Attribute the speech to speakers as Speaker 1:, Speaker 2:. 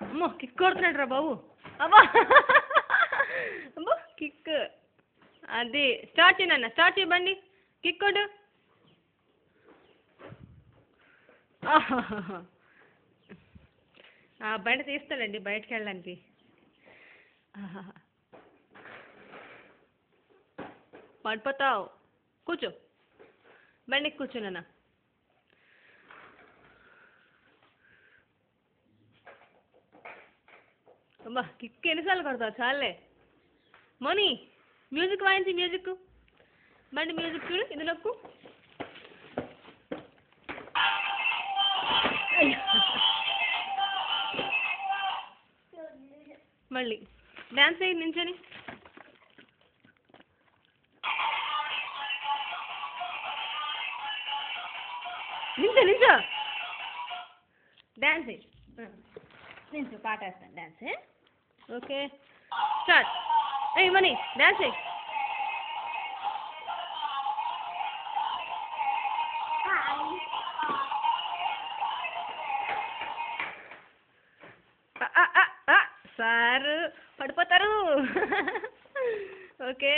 Speaker 1: అమ్మో కిక్ కొడుతున్నాడు రా బాబు. అబ్బా అమ్మో కిక్. అది స్టార్ట్ చేయనన్న, స్టార్ట్ చేయి బండి, కిక్ కొట్టు. బండి తీస్తాడండి బయటకు వెళ్ళడానికి. పడిపోతావు, కూర్చో బండికి కూర్చోనన్నా. అబ్బా కిక్ ఎన్నిసార్లు కొడతావు, చాలే. మోని మ్యూజిక్ వాయించి, మ్యూజిక్ బండి మ్యూజిక్ చూడు, ఇది నొక్కు. మళ్ళీ డ్యాన్స్ అయ్యి నించని. నించో నించో, డ్యాన్స్ అయ్యి నించో, పాట వేస్తాను డ్యాన్స్. Okay start. అయ్యి మనీ డ్యాన్స్ అయ్యి. సారు పడిపోతారు. ఓకే